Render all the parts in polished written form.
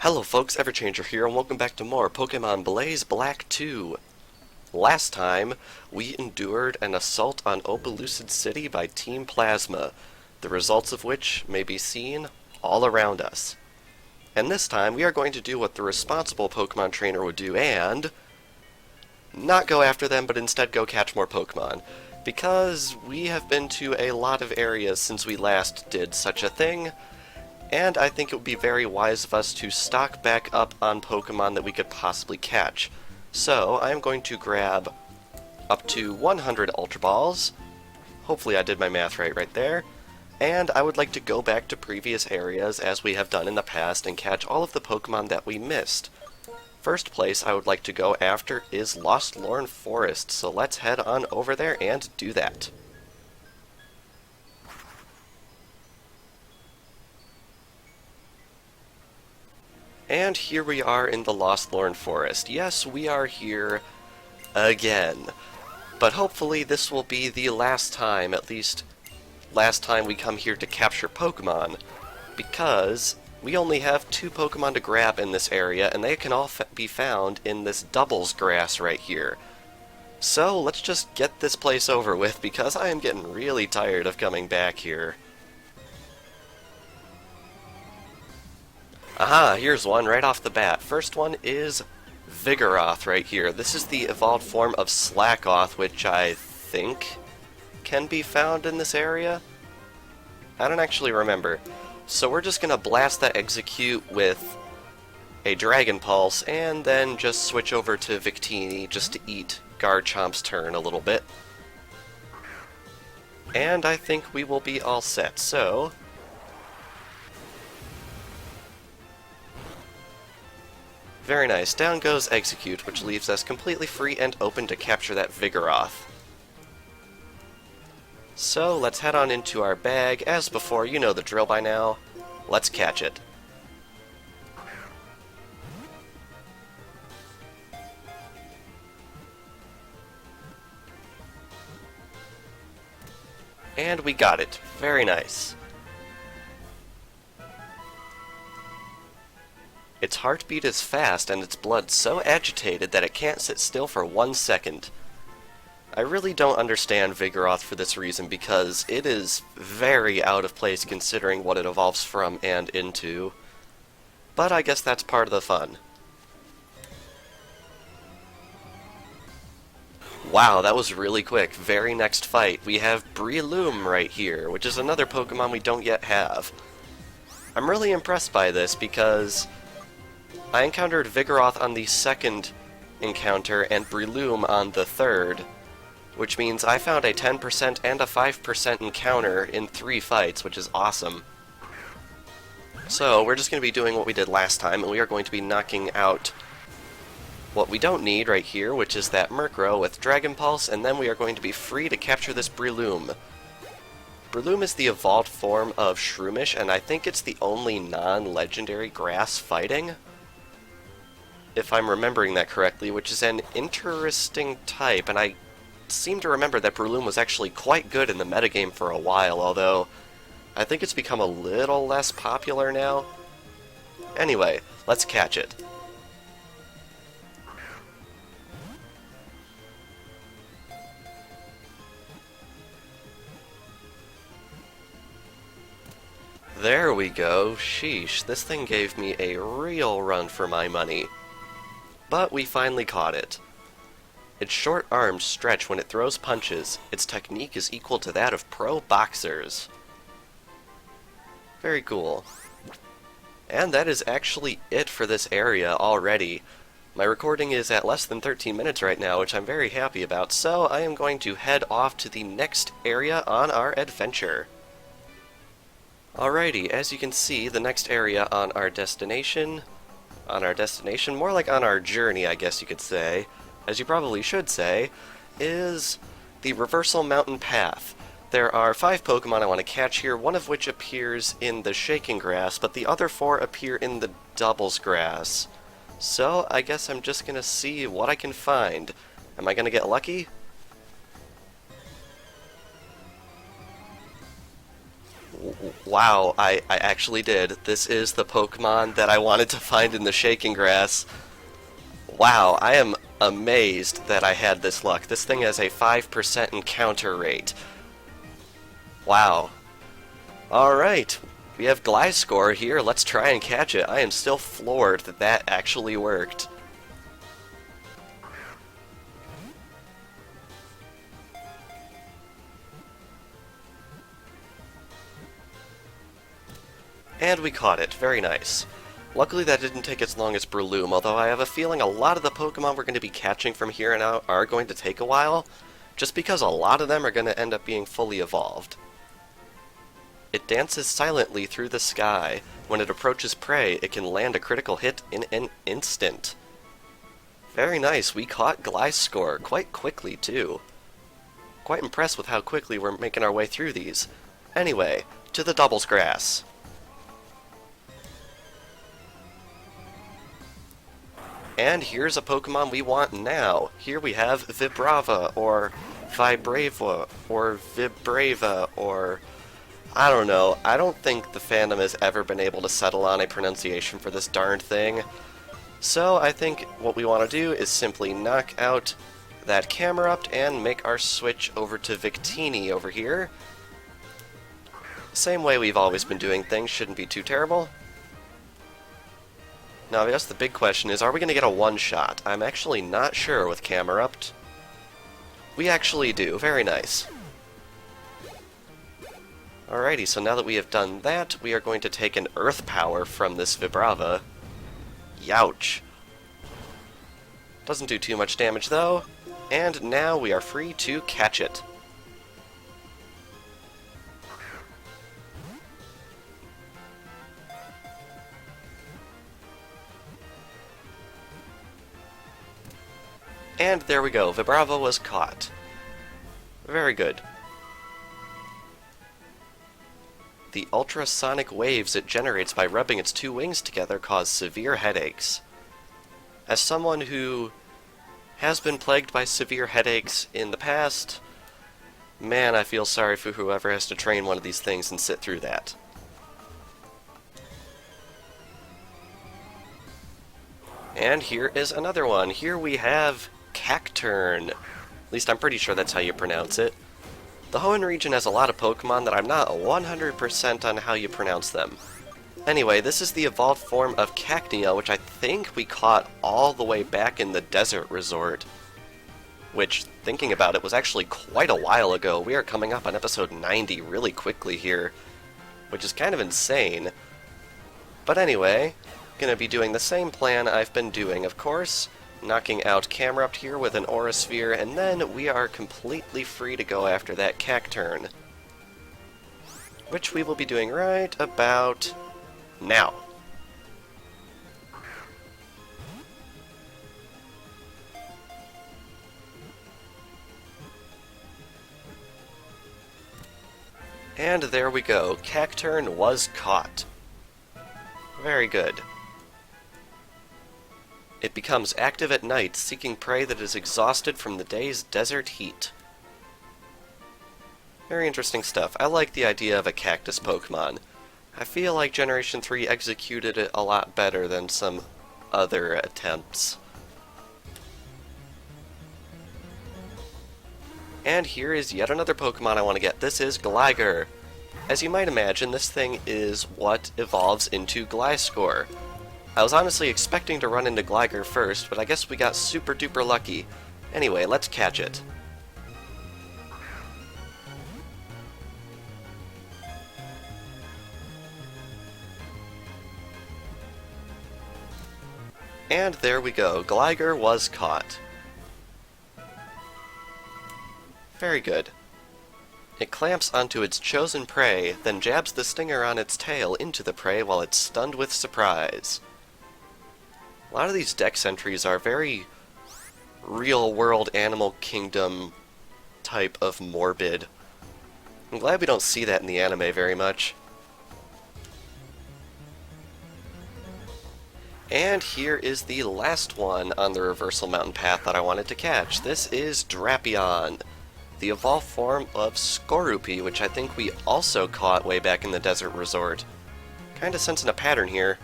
Hello folks, Everchanger here, and welcome back to more Pokemon Blaze Black 2. Last time, we endured an assault on Opelucid City by Team Plasma, the results of which may be seen all around us. And this time, we are going to do what the responsible Pokemon trainer would do, and not go after them, but instead go catch more Pokemon. Because we have been to a lot of areas since we last did such a thing, and I think it would be very wise of us to stock back up on Pokemon that we could possibly catch. So, I'm going to grab up to 100 Ultra Balls. Hopefully I did my math right there. And I would like to go back to previous areas, as we have done in the past, and catch all of the Pokemon that we missed. First place I would like to go after is Lostlorn Forest, so let's head on over there and do that. And here we are in the Lostlorn Forest. Yes, we are here again. But hopefully this will be the last time, at least last time we come here to capture Pokemon, because we only have 2 Pokemon to grab in this area, and they can all be found in this Doubles grass right here. So let's just get this place over with, because I am getting really tired of coming back here. Aha, here's one right off the bat. First one is Vigoroth right here. This is the evolved form of Slackoth, which I think can be found in this area. I don't actually remember. So we're just going to blast that Execute with a Dragon Pulse, and then just switch over to Victini just to eat Garchomp's turn a little bit. And I think we will be all set, so very nice. Down goes Execute, which leaves us completely free and open to capture that Vigoroth. So let's head on into our bag. As before, you know the drill by now. Let's catch it. And we got it. Very nice. Its heartbeat is fast and its blood so agitated that it can't sit still for 1 second. I really don't understand Vigoroth for this reason, because it is very out of place considering what it evolves from and into. But I guess that's part of the fun. Wow, that was really quick. Very next fight, we have Breloom right here, which is another Pokemon we don't yet have. I'm really impressed by this because I encountered Vigoroth on the second encounter and Breloom on the third, which means I found a 10% and a 5% encounter in 3 fights, which is awesome. So we're just going to be doing what we did last time, and we are going to be knocking out what we don't need right here, which is that Murkrow with Dragon Pulse, and then we are going to be free to capture this Breloom. Breloom is the evolved form of Shroomish, and I think it's the only non-legendary grass fighting, if I'm remembering that correctly, which is an interesting type, and I seem to remember that Breloom was actually quite good in the metagame for a while, although I think it's become a little less popular now. Anyway, let's catch it. There we go. Sheesh, this thing gave me a real run for my money. But we finally caught it. Its short arms stretch when it throws punches. Its technique is equal to that of pro boxers. Very cool. And that is actually it for this area already. My recording is at less than 13 minutes right now, which I'm very happy about, so I am going to head off to the next area on our adventure. Alrighty, as you can see, the next area on our destination, more like on our journey, I guess you could say, as you probably should say, is the Reversal Mountain Path. There are 5 Pokemon I want to catch here, one of which appears in the Shaking Grass, but the other 4 appear in the Doubles Grass. So I guess I'm just going to see what I can find. Am I going to get lucky? Wow, I actually did. This is the Pokemon that I wanted to find in the Shaking Grass. Wow, I am amazed that I had this luck. This thing has a 5% encounter rate. Wow. Alright, we have Gliscor here. Let's try and catch it. I am still floored that that actually worked. And we caught it. Very nice. Luckily that didn't take as long as Breloom, although I have a feeling a lot of the Pokemon we're going to be catching from here on out are going to take a while, just because a lot of them are going to end up being fully evolved. It dances silently through the sky. When it approaches prey, it can land a critical hit in an instant. Very nice, we caught Gliscor quite quickly too. Quite impressed with how quickly we're making our way through these. Anyway, to the Doubles Grass. And here's a Pokemon we want now. Here we have Vibrava, or Vibrava, or Vibrava, or... I don't know. I don't think the fandom has ever been able to settle on a pronunciation for this darned thing. So I think what we want to do is simply knock out that Camerupt and make our switch over to Victini over here. Same way we've always been doing things, shouldn't be too terrible. Now I guess the big question is, are we going to get a one-shot? I'm actually not sure with Camerupt. We actually do, very nice. Alrighty, so now that we have done that, we are going to take an Earth Power from this Vibrava. Youch. Doesn't do too much damage though, and now we are free to catch it. And there we go, Vibrava was caught. Very good. The ultrasonic waves it generates by rubbing its two wings together cause severe headaches. As someone who has been plagued by severe headaches in the past, man, I feel sorry for whoever has to train one of these things and sit through that. And here is another one. Here we have Cacturn. At least I'm pretty sure that's how you pronounce it. The Hoenn region has a lot of Pokemon that I'm not 100% on how you pronounce them. Anyway, this is the evolved form of Cacnea, which I think we caught all the way back in the Desert Resort. Which, thinking about it, was actually quite a while ago. We are coming up on episode 90 really quickly here, which is kind of insane. But anyway, gonna be doing the same plan I've been doing, of course. Knocking out Camerupt here with an Aura Sphere, and then we are completely free to go after that Cacturn. Which we will be doing right about now. And there we go, Cacturn was caught. Very good. It becomes active at night, seeking prey that is exhausted from the day's desert heat. Very interesting stuff. I like the idea of a cactus Pokemon. I feel like Generation 3 executed it a lot better than some other attempts. And here is yet another Pokemon I want to get. This is Gligar. As you might imagine, this thing is what evolves into Gliscor. I was honestly expecting to run into Gligar first, but I guess we got super duper lucky. Anyway, let's catch it. And there we go, Gligar was caught. Very good. It clamps onto its chosen prey, then jabs the stinger on its tail into the prey while it's stunned with surprise. A lot of these dex entries are very real-world Animal Kingdom type of morbid. I'm glad we don't see that in the anime very much. And here is the last one on the Reversal Mountain path that I wanted to catch. This is Drapion. the evolved form of Skorupi, which I think we also caught way back in the Desert Resort. Kinda sensing a pattern here.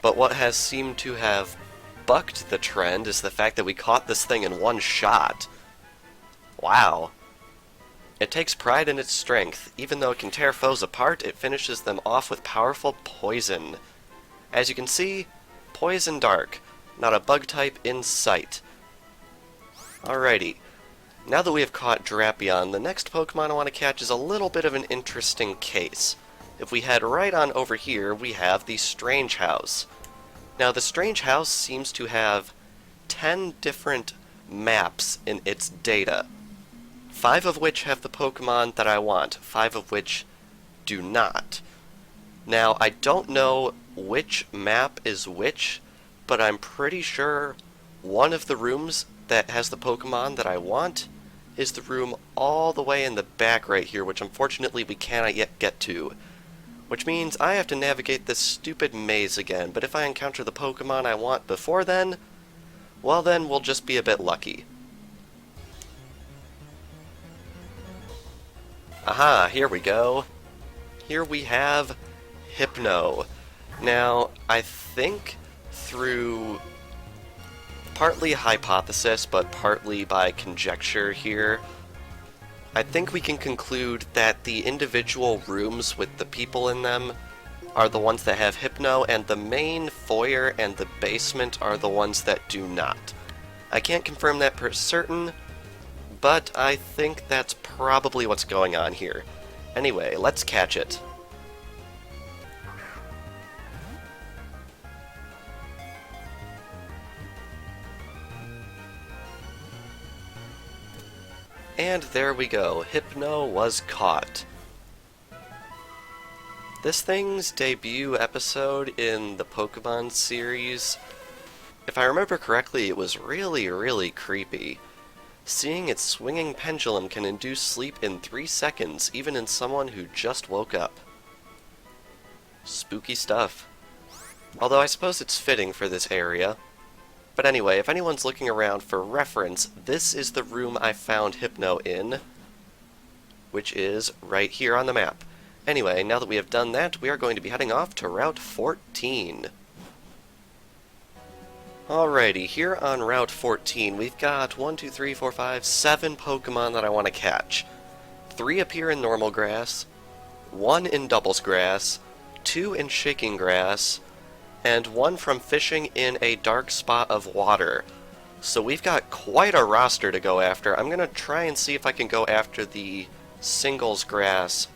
But what has seemed to have bucked the trend is the fact that we caught this thing in one shot. Wow. It takes pride in its strength. Even though it can tear foes apart, it finishes them off with powerful poison. As you can see, Poison Dark. Not a bug type in sight. Alrighty. Now that we have caught Drapion, the next Pokemon I want to catch is a little bit of an interesting case. If we head right on over here, we have the Strange House. Now, the Strange House seems to have 10 different maps in its data. 5 of which have the Pokemon that I want, 5 of which do not. Now, I don't know which map is which, but I'm pretty sure one of the rooms that has the Pokemon that I want is the room all the way in the back right here, which unfortunately we cannot yet get to. Which means I have to navigate this stupid maze again, but if I encounter the Pokemon I want before then, well then we'll just be a bit lucky. Aha, here we go. Here we have Hypno. Now, I think through partly hypothesis, but partly by conjecture here, I think we can conclude that the individual rooms with the people in them are the ones that have Hypno, and the main foyer and the basement are the ones that do not. I can't confirm that for certain, but I think that's probably what's going on here. Anyway, let's catch it. And there we go, Hypno was caught. This thing's debut episode in the Pokemon series, if I remember correctly, it was really creepy. Seeing its swinging pendulum can induce sleep in 3 seconds, even in someone who just woke up. Spooky stuff. Although I suppose it's fitting for this area. But anyway, if anyone's looking around for reference, this is the room I found Hypno in, which is right here on the map. Anyway, now that we have done that, we are going to be heading off to Route 14. Alrighty, here on Route 14, we've got 7 Pokemon that I want to catch. 3 appear in normal grass, 1 in doubles grass, 2 in shaking grass, and 1 from fishing in a dark spot of water. So we've got quite a roster to go after. I'm going to try and see if I can go after the singles grass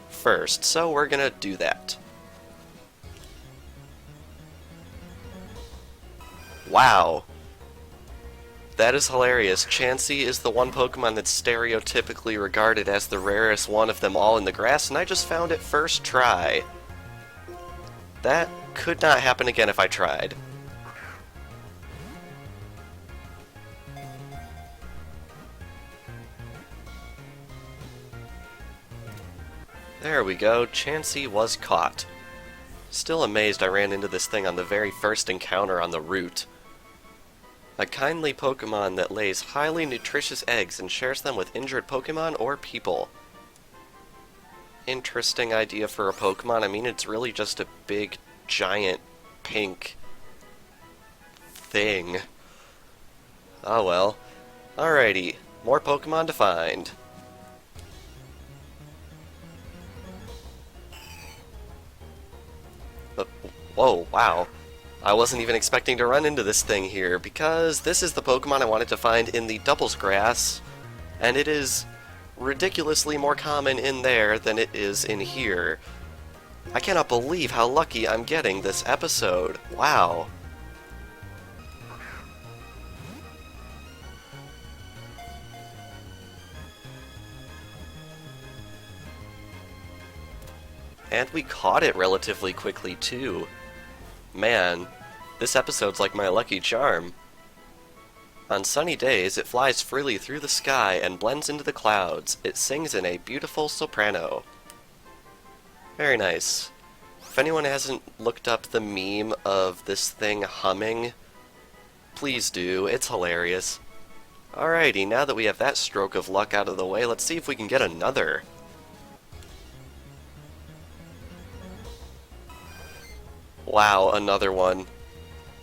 first, so we're going to do that. Wow. That is hilarious. Chancey is the one Pokemon that's stereotypically regarded as the rarest one of them all in the grass, and I just found it first try. That could not happen again if I tried. There we go, Chancey was caught. Still amazed I ran into this thing on the very first encounter on the route. A kindly Pokemon that lays highly nutritious eggs and shares them with injured Pokemon or people. Interesting idea for a Pokemon. I mean, it's really just a big, giant, pink thing. Oh well. Alrighty, more Pokemon to find. But, whoa, wow. I wasn't even expecting to run into this thing here, because this is the Pokemon I wanted to find in the doubles grass, and it is ridiculously more common in there than it is in here. I cannot believe how lucky I'm getting this episode. Wow. And we caught it relatively quickly, too. Man, this episode's like my lucky charm. On sunny days, it flies freely through the sky and blends into the clouds. It sings in a beautiful soprano. Very nice. If anyone hasn't looked up the meme of this thing humming, please do. It's hilarious. Alrighty, now that we have that stroke of luck out of the way, let's see if we can get another. Wow, another one.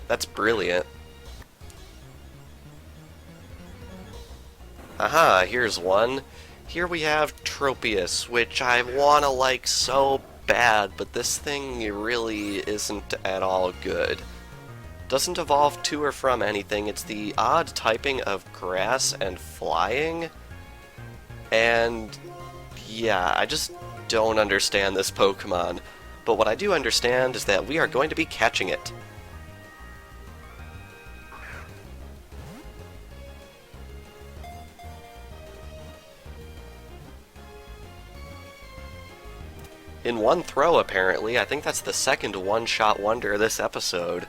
That's brilliant. Aha, here's one. Here we have Tropius, which I wanna like so bad, but this thing really isn't at all good. Doesn't evolve to or from anything. It's the odd typing of grass and flying. And yeah, I just don't understand this Pokemon. But what I do understand is that we are going to be catching it. In one throw, apparently. I think that's the second one-shot wonder this episode.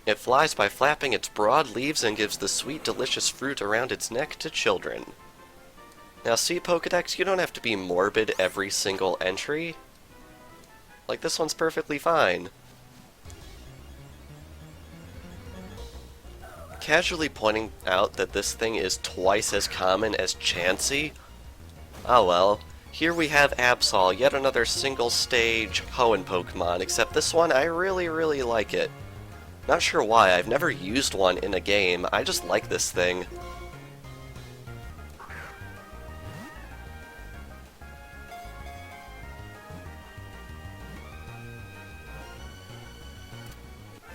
It flies by flapping its broad leaves and gives the sweet, delicious fruit around its neck to children. Now see, Pokedex, you don't have to be morbid every single entry. Like, this one's perfectly fine. Casually pointing out that this thing is twice as common as Chancey? Oh well. Here we have Absol, yet another single-stage Hoenn Pokemon, except this one, I really like it. Not sure why, I've never used one in a game, I just like this thing.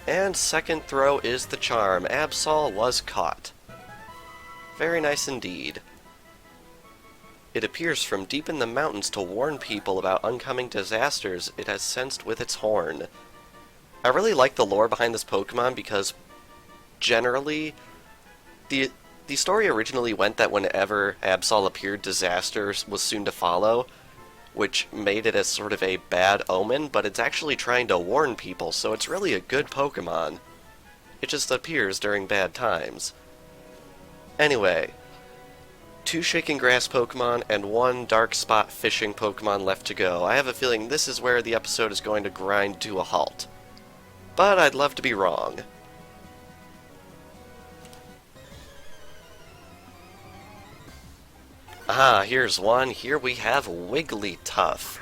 And second throw is the charm. Absol was caught. Very nice indeed. It appears from deep in the mountains to warn people about oncoming disasters it has sensed with its horn. I really like the lore behind this Pokemon because, generally, the story originally went that whenever Absol appeared, disaster was soon to follow, which made it as sort of a bad omen, but it's actually trying to warn people, so it's really a good Pokemon. It just appears during bad times. Anyway, 2 Shaking Grass Pokemon and 1 Dark Spot Fishing Pokemon left to go. I have a feeling this is where the episode is going to grind to a halt. But I'd love to be wrong. Ah, here's one. Here we have Wigglytuff.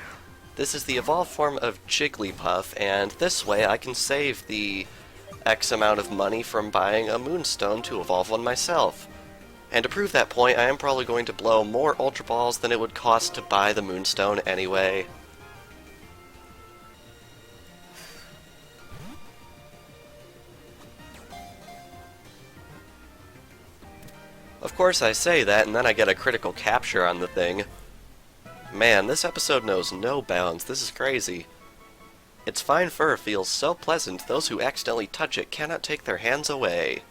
This is the evolved form of Jigglypuff, and this way I can save the X amount of money from buying a Moonstone to evolve one myself. And to prove that point, I am probably going to blow more Ultra Balls than it would cost to buy the Moonstone anyway. Of course I say that, and then I get a critical capture on the thing. Man, this episode knows no bounds. This is crazy. Its fine fur feels so pleasant, those who accidentally touch it cannot take their hands away.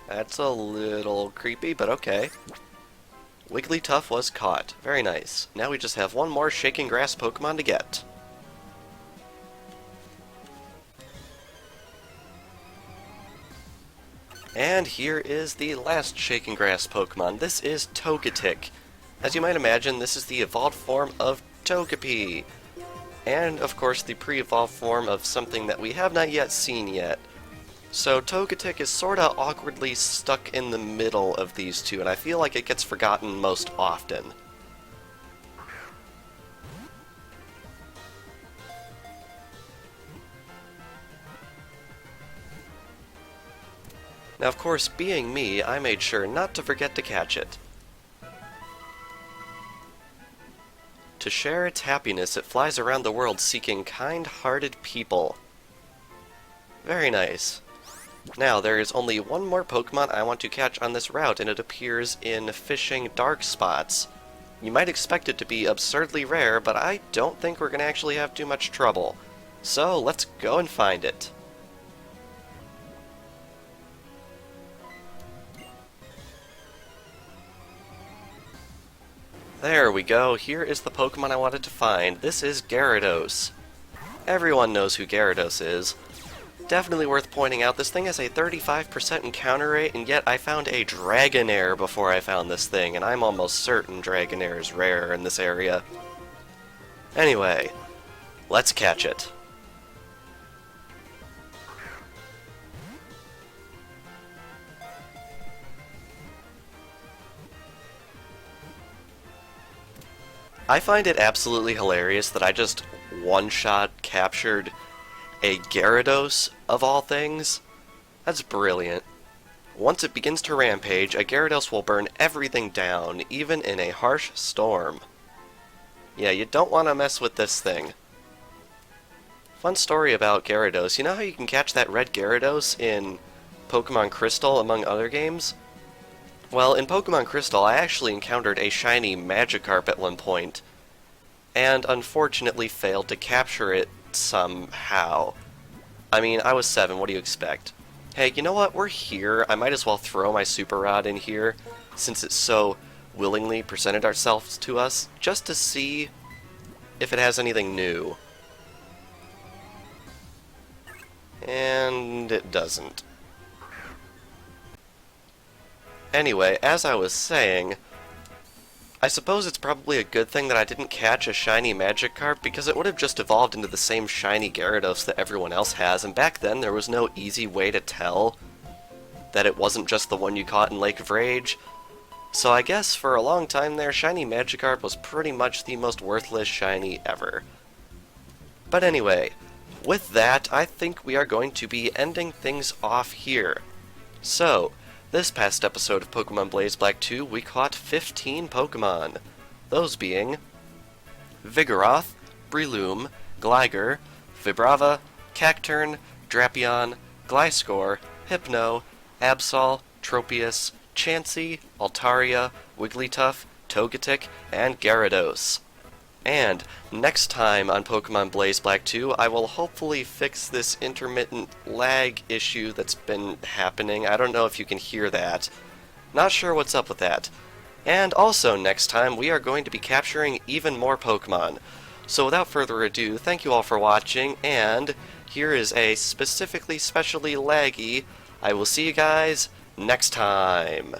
That's a little creepy, but okay. Wigglytuff was caught. Very nice. Now we just have one more Shaking Grass Pokemon to get. And here is the last Shaking Grass Pokemon. This is Togetic. As you might imagine, this is the evolved form of Togepi. And, of course, the pre-evolved form of something that we have not yet seen yet. So Togetic is sorta awkwardly stuck in the middle of these two, and I feel like it gets forgotten most often. Now, of course, being me, I made sure not to forget to catch it. To share its happiness, it flies around the world seeking kind-hearted people. Very nice. Now, there is only one more Pokemon I want to catch on this route, and it appears in Fishing Dark Spots. You might expect it to be absurdly rare, but I don't think we're going to actually have too much trouble. So, let's go and find it. There we go, here is the Pokemon I wanted to find. This is Gyarados. Everyone knows who Gyarados is. Definitely worth pointing out, this thing has a 35% encounter rate, and yet I found a Dragonair before I found this thing, and I'm almost certain Dragonair is rare in this area. Anyway, let's catch it. I find it absolutely hilarious that I just one-shot captured a Gyarados, of all things. That's brilliant. Once it begins to rampage, a Gyarados will burn everything down, even in a harsh storm. Yeah, you don't want to mess with this thing. Fun story about Gyarados. You know how you can catch that red Gyarados in Pokémon Crystal, among other games? Well, in Pokémon Crystal, I actually encountered a shiny Magikarp at one point, and unfortunately failed to capture it somehow. I mean, I was 7, what do you expect? Hey, you know what? We're here. I might as well throw my Super Rod in here, since it so willingly presented ourselves to us, just to see if it has anything new. And it doesn't. Anyway, as I was saying, I suppose it's probably a good thing that I didn't catch a shiny Magikarp, because it would have just evolved into the same shiny Gyarados that everyone else has, and back then there was no easy way to tell that it wasn't just the one you caught in Lake of Rage. So I guess for a long time there, shiny Magikarp was pretty much the most worthless shiny ever. But anyway, with that, I think we are going to be ending things off here. So, this past episode of Pokemon Blaze Black 2, we caught 15 Pokemon. Those being Vigoroth, Breloom, Gligar, Vibrava, Cacturne, Drapion, Gliscor, Hypno, Absol, Tropius, Chancey, Altaria, Wigglytuff, Togetic, and Gyarados. And next time on Pokemon Blaze Black 2, I will hopefully fix this intermittent lag issue that's been happening. I don't know if you can hear that. Not sure what's up with that. And also next time, we are going to be capturing even more Pokemon. So without further ado, thank you all for watching, and here is a specially laggy, I will see you guys next time.